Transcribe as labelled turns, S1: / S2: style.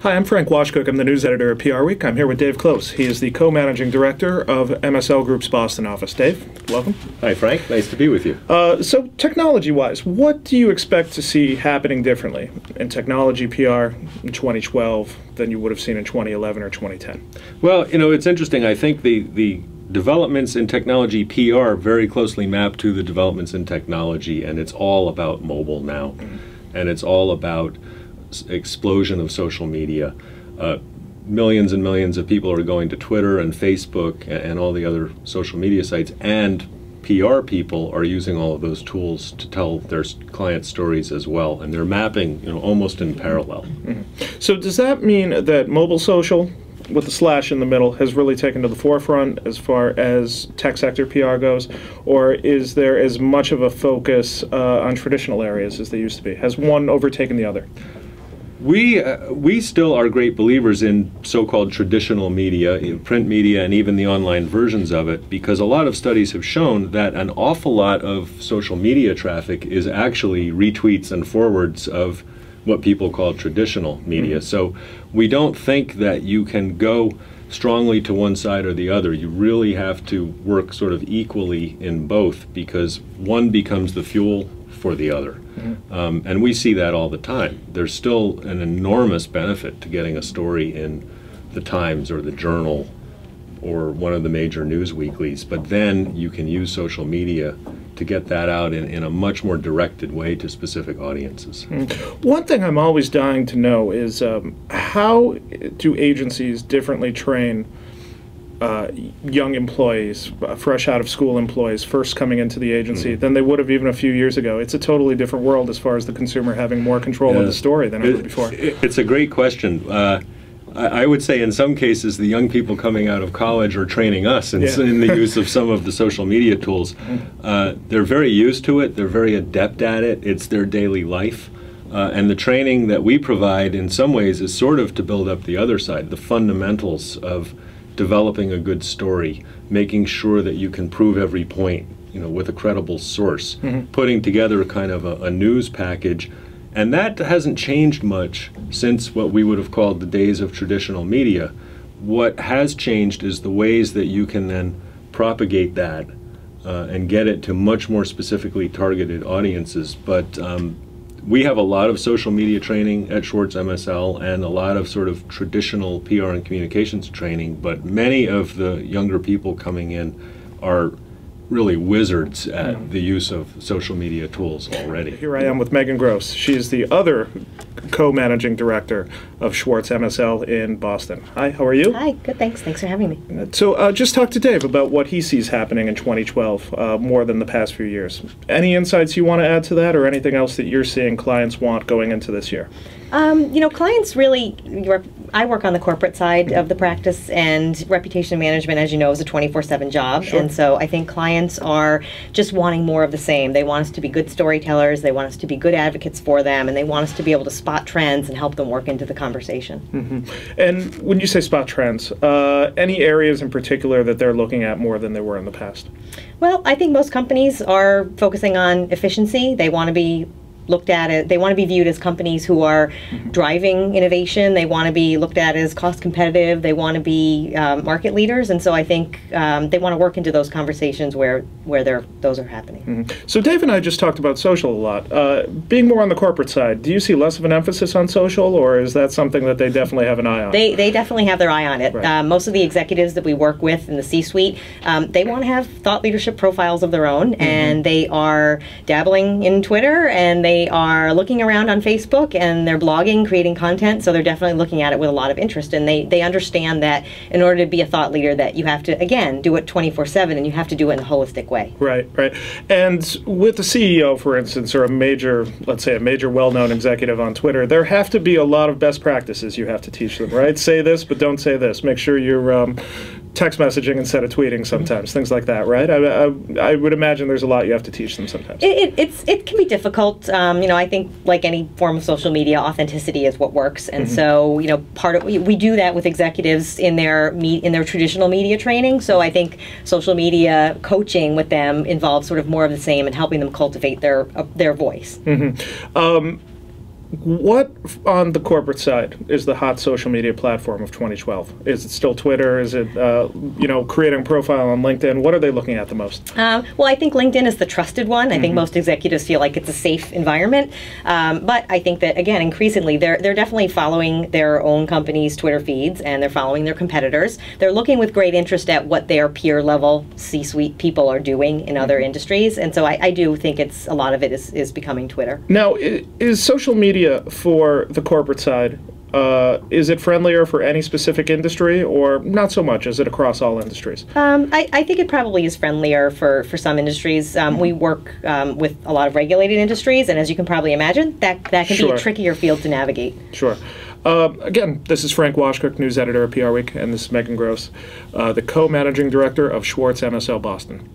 S1: Hi, I'm Frank Washcook. I'm the news editor at PR Week. I'm here with Dave Close. He is the co-managing director of MSL Group's Boston office. Dave, welcome.
S2: Hi, Frank. Nice to be with you.
S1: So technology-wise, what do you expect to see happening differently in technology PR in 2012 than you would have seen in 2011 or 2010?
S2: Well, you know, it's interesting. I think the developments in technology PR very closely map to the developments in technology, and it's all about mobile now. And it's all about explosion of social media. Millions and millions of people are going to Twitter and Facebook and all the other social media sites, and PR people are using all of those tools to tell their client stories as well, and they're mapping, you know, almost in parallel.
S1: So does that mean that mobile social, with the slash in the middle, has really taken to the forefront as far as tech sector PR goes, or is there as much of a focus on traditional areas as there used to be? Has one overtaken the other?
S2: We still are great believers in so-called traditional media, print media, and even the online versions of it, because a lot of studies have shown that an awful lot of social media traffic is actually retweets and forwards of what people call traditional media. So we don't think that you can go strongly to one side or the other. You really have to work sort of equally in both, because one becomes the fuel for the other. And we see that all the time. There's still an enormous benefit to getting a story in the Times or the Journal or one of the major news weeklies, but then you can use social media to get that out in a much more directed way to specific audiences.
S1: One thing I'm always dying to know is how do agencies differently train young employees, fresh out of school employees, first coming into the agency than they would have even a few years ago? It's a totally different world as far as the consumer having more control of the story than ever before.
S2: It's a great question. I would say in some cases the young people coming out of college are training us in the use of some of the social media tools. They're very used to it. They're very adept at it. It's their daily life. And the training that we provide in some ways is sort of to build up the other side, the fundamentals of developing a good story, making sure that you can prove every point, you know, with a credible source, putting together kind of a news package. And that hasn't changed much since what we would have called the days of traditional media. What has changed is the ways that you can then propagate that and get it to much more specifically targeted audiences. But we have a lot of social media training at Schwartz MSL and a lot of sort of traditional PR and communications training, but many of the younger people coming in are really wizards at the use of social media tools already.
S1: Here I am with Megan Gross. She is the other co-managing director of Schwartz MSL in Boston. Hi, how are you?
S3: Hi, good, thanks. Thanks for having me.
S1: So just talk to Dave about what he sees happening in 2012 more than the past few years. Any insights you want to add to that, or anything else that you're seeing clients want going into this year?
S3: You know, clients really, I work on the corporate side of the practice, and reputation management, as you know, is a 24/7 job.
S1: Sure.
S3: And so I think clients are just wanting more of the same. They want us to be good storytellers, they want us to be good advocates for them, and they want us to be able to spot trends and help them work into the conversation.
S1: And when you say spot trends, any areas in particular that they're looking at more than they were in the past?
S3: Well, I think most companies are focusing on efficiency. They want to be looked at it. They want to be viewed as companies who are driving innovation. They want to be looked at as cost competitive. They want to be market leaders, and so I think they want to work into those conversations where those are happening.
S1: So Dave and I just talked about social a lot. Being more on the corporate side, do you see less of an emphasis on social, or is that something that they definitely have an eye on?
S3: They definitely have their eye on it.
S1: Right.
S3: Most of the executives that we work with in the C-suite, they want to have thought leadership profiles of their own, and they are dabbling in Twitter, and they are looking around on Facebook, and they're blogging, creating content, so they're definitely looking at it with a lot of interest, and they understand that in order to be a thought leader that you have to, again, do it 24/7, and you have to do it in a holistic way.
S1: Right, right. And with the CEO, for instance, or a major, let's say a major well-known executive on Twitter, there have to be a lot of best practices you have to teach them, right? Say this, but don't say this. Make sure you're text messaging instead of tweeting sometimes, things like that, right? I would imagine there's a lot you have to teach them sometimes.
S3: It can be difficult. You know, I think like any form of social media, authenticity is what works, and so, you know, part of we do that with executives in their traditional media training. So I think social media coaching with them involves sort of more of the same and helping them cultivate their voice.
S1: What on the corporate side is the hot social media platform of 2012? Is it still Twitter? Is it creating a profile on LinkedIn? What are they looking at the most?
S3: Well, I think LinkedIn is the trusted one. I think most executives feel like it's a safe environment. But I think that, again, increasingly, they're definitely following their own company's Twitter feeds, and they're following their competitors. They're looking with great interest at what their peer-level C-suite people are doing in other industries. And so I do think a lot of it is becoming Twitter.
S1: Now, is social media for the corporate side, is it friendlier for any specific industry, or not so much? Is it across all industries?
S3: I think it probably is friendlier for some industries. We work with a lot of regulated industries, and as you can probably imagine, that can be a trickier field to navigate.
S1: Sure. Again, this is Frank Washcook, news editor of PR Week, and this is Megan Gross, the co-managing director of Schwartz MSL Boston.